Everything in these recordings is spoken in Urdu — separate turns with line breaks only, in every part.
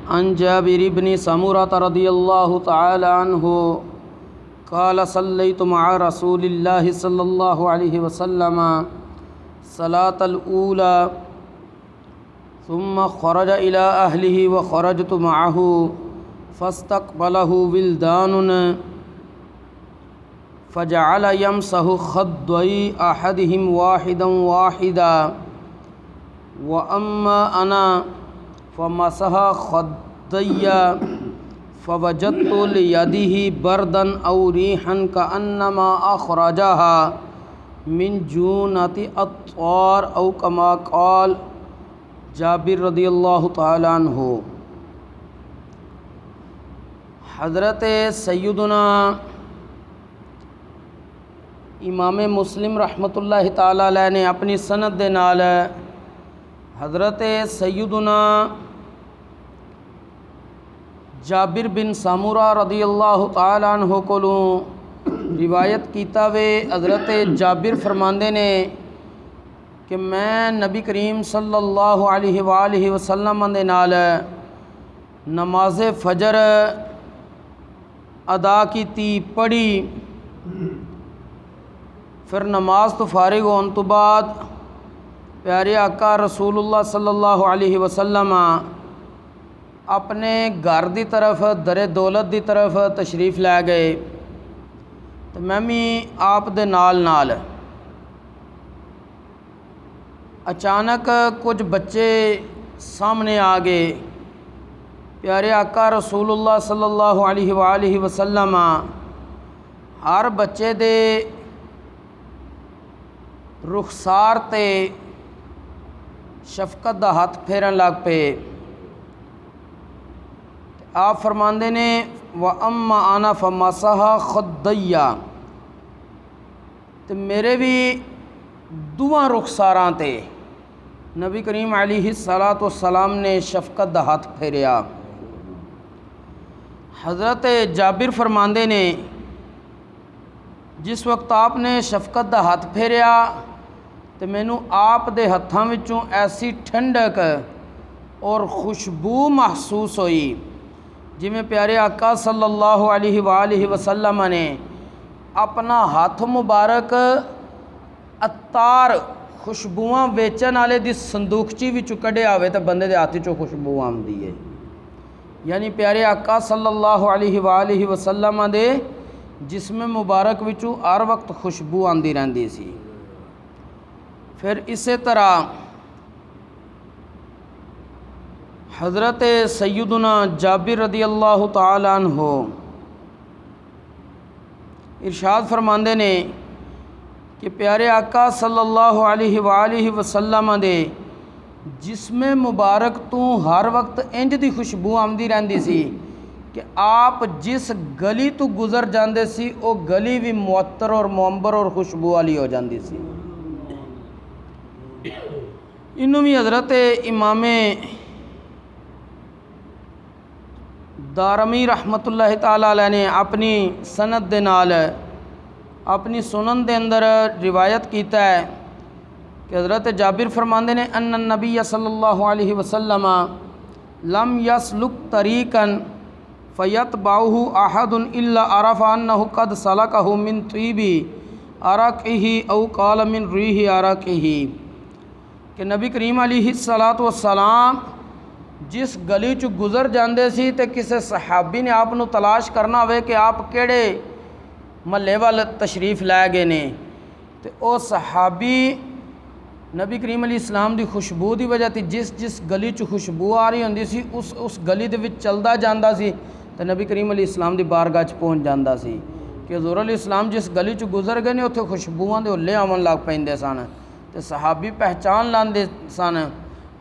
عن جابر بن سمرة رضی اللہ تعالی عنہ قال صلیت مع رسول اللہ صلی اللہ علیہ وسلم صلاة الأولى ثم خرج إلى أهله وخرجت معه فاستقبله ولدان فجعل يمسح خدي أحدهم واحدا واحدا وأما أنا فمسح خدي فوجدت ليده بردا أو ريحا كأنما أخرجها من جونة الطار أو كما قال جابر رضی اللہ تعالی عنہ۔ حضرت سیدنا امام مسلم رحمۃ اللہ تعالی علیہ نے اپنی سند دے نال حضرت سیدنا جابر بن سمرہ رضی اللہ تعالی عنہ کولوں روایت کیتا وے۔ حضرت جابر فرماندے نے کہ میں نبی کریم صلی اللہ علیہ وآلہ وسلم دے نال نماز فجر ادا کیتی پڑھی، پھر نماز تو فارغ ہون تو بعد پیارے آقا رسول اللہ صلی اللہ علیہ وسلم اپنے گھر دی طرف در دولت دی طرف تشریف لے گئے، تو میں بھی آپ دے نال اچانک کچھ بچے سامنے آ گئے۔ پیارے آقا رسول اللہ صلی اللہ علیہ وآلہ وسلم ہر بچے دے رخسار تے شفقت دا ہاتھ پھیرن لگ پے۔ آپ فرماندے نے وَأَمَّا أَنَا فَمَسَحَ خَدَّيَّ، تے میرے بھی دواں رخساراں تے نبی کریم علیہ الصلاۃ والسلام نے شفقت دا ہاتھ پھیریا۔ حضرت جابر فرماندے نے جس وقت آپ نے شفقت دا ہاتھ پھیریا تو مینوں آپ دے ہتھاں وچوں ایسی ٹھنڈک اور خوشبو محسوس ہوئی جویں پیارے آقا صلی اللہ علیہ وآلہ وسلم نے اپنا ہاتھ مبارک عطار خوشبوواں ویچن والے دی صندوقچی وچوں کڈیا ہوئے تے بندے دے ہاتھ چوں خوشبو آمدی ہے، یعنی پیارے آقا صلی اللہ علیہ وآلہ وسلم دے جسم مبارک وچوں ہر وقت خوشبو آندی رہندی سی۔ پھر اسی طرح حضرت سیدنا جابر رضی اللہ تعالی عنہ ارشاد فرماندے نے کہ پیارے آقا صلی اللہ علیہ وآلہ وسلم دے جسم مبارک تو ہر وقت انج دی خوشبو آمدی رہندی سی کہ آپ جس گلی تو گزر جاندے سی او گلی بھی معطر اور معمبر اور خوشبو والی ہو جاندی سی۔ انہوں بھی حضرت امام دارمی رحمۃ اللہ تعالی علیہ نے اپنی سند دے نال اپنی سنن دے اندر روایت کیتا ہے کہ حضرت جابر فرماندے نے ان النبی صلی اللہ علیہ وسلم لم یسلک طریقا فیتبعہ احد الا عرف انہ قد سلکہ من طیب عرقہ او قال من ریح عرقہ، کہ نبی کریم علیہ الصلاۃ والسلام جس گلی چ گزر جاندے سی تے کسے صحابی نے آپ نو تلاش کرنا ہوئے کہ آپ کیڑے محلے وال تشریف لے گئے نے، تے او صحابی نبی کریم علیہ السلام دی خوشبو دی وجہ تے جس گلی چ خوشبو آ رہی ہوندی سی اس گلی دے وچ چلدا جاندا سی تے نبی کریم علیہ السلام دی بارگاہ چ پہنچ جاندا سی کہ حضور علیہ السلام جس گلی چ گزر گئے نے اتھے خوشبوواں دے ہلے آون لگ پیندے سن، تے صحابی پہچان لاندے سن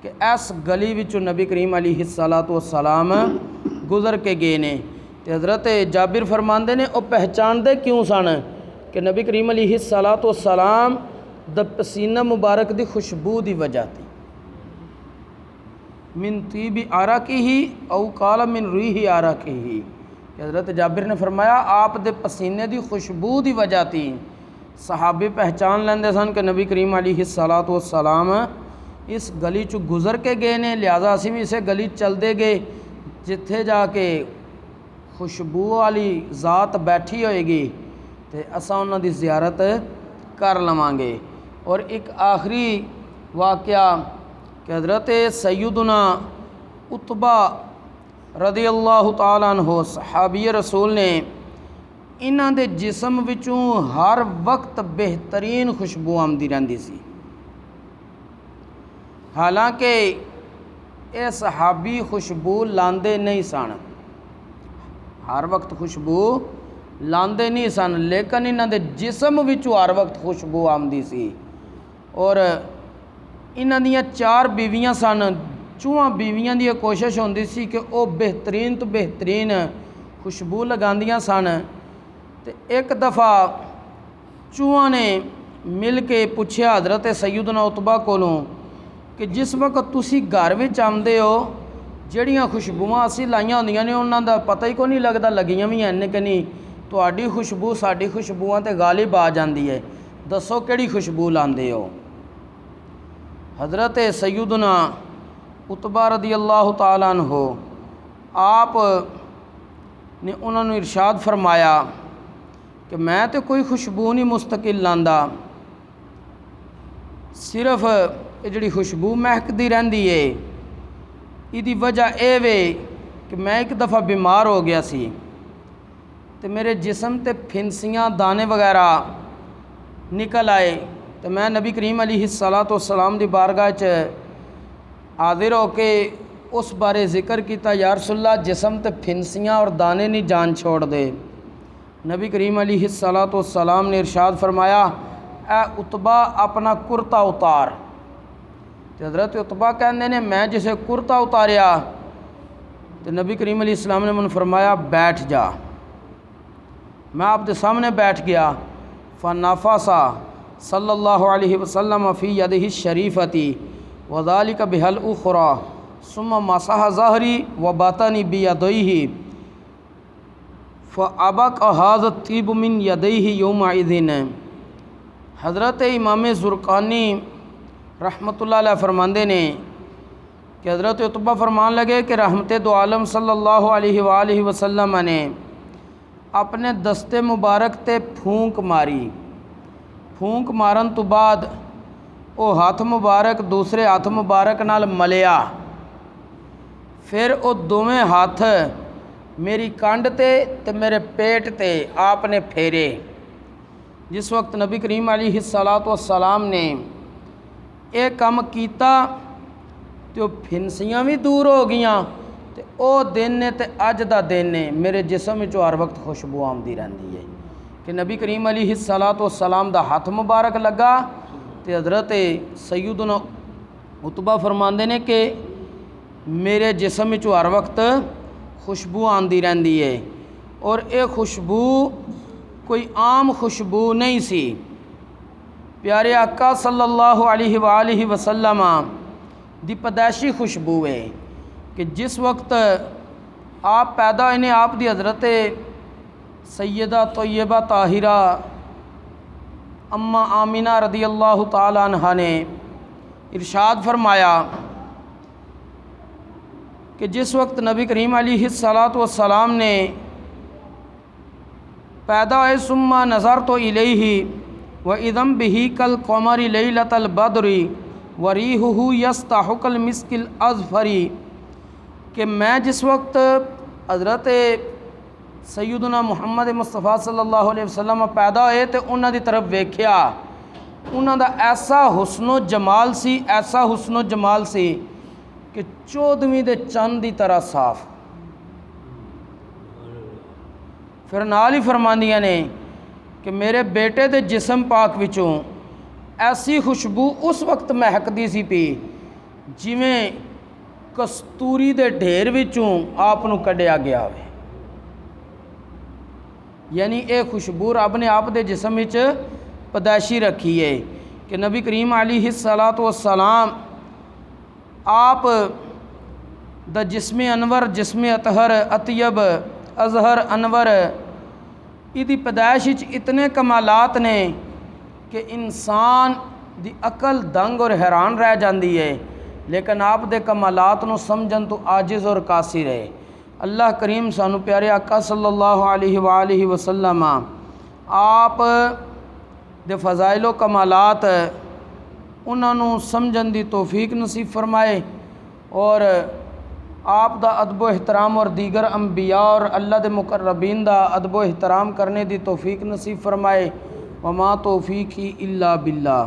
کہ اس گلی وچوں نبی کریم علیہ الصلاۃ والسلام گزر کے گئے نے۔ تے حضرت جابر فرماندے نے او پہچان دے کیوں سن کہ نبی کریم علیہ الصلاۃ والسلام دا پسینہ مبارک دی خوشبو دی وجہ تے من طیب عرقہ او قال من ریح عرقہ، کہ حضرت جابر نے فرمایا آپ دے پسینے دی خوشبو دی وجہ تھی صحابی پہچان لیندے سن کہ نبی کریم علیہ الصلاۃ والسلام اس گلی چ گزر کے گئے نے، لہذا اسی بھی اسے گلی چل دے گئے جتھے جا کے خوشبو والی ذات بیٹھی ہوئے گی تو اساں انہاں دی زیارت کر لواں گے۔ اور ایک آخری واقعہ کہ حضرت سیدنا عتبہ رضی اللہ تعالیٰ عنہ صحابی رسول نے انہاں دے جسم وچوں ہر وقت بہترین خوشبو آمدی رہندی سی، حالانکہ اے صحابی خوشبو لاندے نہیں سن، ہر وقت خوشبو لاندے نہیں سن، لیکن انہاں دے جسم وچوں ہر وقت خوشبو آمدی سی۔ اور انہاں دیاں 4 بیویاں سن، چواں بیویاں دی کوشش ہوندی سی کہ او بہترین تو بہترین خوشبو لگاندیاں سن۔ تے ایک دفعہ چواں نے مل کے پوچھیا حضرت سیدنا عتبہ کولوں کہ جس وقت تسی گھر وچ آمدے ہو جڑیاں خوشبوواں اسی لائیاں ہوندیاں نے انہاں دا پتہ ہی کوئی نہیں لگدا لگیاں بھی ہیں کہ نہیں، تہاڈی خوشبو ساڈی خوشبوواں تے غالب آ جاندی ہے، دسو کیڑی خوشبو لاندے ہو؟ حضرت سیدنا عتبہ رضی اللہ تعالیٰ عنہ آپ نے انہوں نے ارشاد فرمایا کہ میں تو کوئی خوشبو نہیں مستقل لاندا، صرف یہ جڑی خوشبو مہکدی رہندی ہے ایدی وجہ اے وے کہ میں ایک دفعہ بیمار ہو گیا سی تے میرے جسم تے پھنسیاں دانے وغیرہ نکل آئے، تو میں نبی کریم علیہ الصلاۃ والسلام دی بارگاہ چ حاضر ہو کے اس بارے ذکر کیتا، یا رسول اللہ جسم تے پھنسیاں اور دانے نہیں جان چھوڑ دے۔ نبی کریم علیہ الصلاۃ والسلام نے ارشاد فرمایا اے عتبہ اپنا کرتا اتار۔ تو حضرت عتبہ کہندے نے میں جسے کرتا اتاریا تو نبی کریم علیہ السلام نے من فرمایا بیٹھ جا۔ میں آپ کے سامنے بیٹھ گیا، فنفس صلی اللہ علیہ وسلم فی یدہ الشریفۃ وذالک بہل اخری ثم مسح ظہری وبطنی بیدیہ فابق ھذا الطیب من یدیہ یومئذ۔ حضرت امام زرقانی رحمۃ اللہ علیہ فرماندے نے کہ حضرت عتبہ فرمان لگے کہ رحمت دو عالم صلی اللہ علیہ وآلہ وسلم نے اپنے دستے مبارک تے پھونک ماری، پھونک مارن تو بعد او ہاتھ مبارک دوسرے ہاتھ مبارک نال ملیا، پھر او دوویں ہاتھ میری کانڈ تے میرے پیٹ تے آپ نے پھیرے۔ جس وقت نبی کریم علیہ الصلاۃ والسلام نے یہ کم کیتا تو پھنسیاں بھی دور ہو گیاں، تے او دن نے تے اج دا دن نے میرے جسم وچوں ہر وقت خوشبو آمدی رہندی ہے کہ نبی کریم علیہ الصلاۃ والسلام دا ہاتھ مبارک لگا تے حضرت سیدنا عتبہ فرماندے نے کہ میرے جسم وچوں ہر وقت خوشبو آندی رہندی ہے۔ اور اے خوشبو کوئی عام خوشبو نہیں سی، پیارے آقا صلی اللہ علیہ وآلہ وسلم دی پیدائشی خوشبو ہے کہ جس وقت آپ پیدا ہوئے نے آپ دی حضرت سیدہ طیبہ طاہرہ اماں آمینہ رضی اللہ تعالیٰ عنہا نے ارشاد فرمایا کہ جس وقت نبی کریم علیہ الصلاۃ والسلام نے پیدا ہوئے ثم نظرت الیہ وَإِذَا بِهِ كَالْقَمَرِ لَيْلَةَ الْبَدْرِ وَرِيحُهُ يَسْطَحُ كَالْمِسْكِ الْأَزْفَرِ، کہ میں جس وقت حضرت سیدنا محمد مصطفیٰ صلی اللہ علیہ وسلم پیدا ہوئے تو انہاں دی طرف ویکھیا، انہاں دا ایسا حسن و جمال سی، ایسا حسن و جمال سی کہ 14ویں دے چند دی طرح صاف۔ پھر نال ہی فرماندیاں نے کہ میرے بیٹے دے جسم پاک وچوں ایسی خوشبو اس وقت مہکدی سی پی جویں کستوری دے ڈھیر وچوں آپ نو کڈیا گیا ہوئے، یعنی اے خوشبو رب نے آپ دے جسم وچ پیدائشی رکھی ہے کہ نبی کریم علیہ الصلاۃ والسلام آپ دا جسم انور، جسم اطہر اطیب اظہر انور، ایدی پیدائش وچ اتنے کمالات نے کہ انسان دی عقل دنگ اور حیران رہ جاندی ہے، لیکن آپ دے کمالات نو سمجھن تو عاجز اور قاصر ہے۔ اللہ کریم سانو پیارے آقا صلی اللہ علیہ وآلہ وسلم آپ دے فضائل و کمالات انہاں نو سمجھن دی توفیق نصیب فرمائے، اور آپ دا ادب و احترام اور دیگر انبیاء اور اللہ دے مقربین دا ادب و احترام کرنے دی توفیق نصیب فرمائے۔ وما توفیقی الا باللہ۔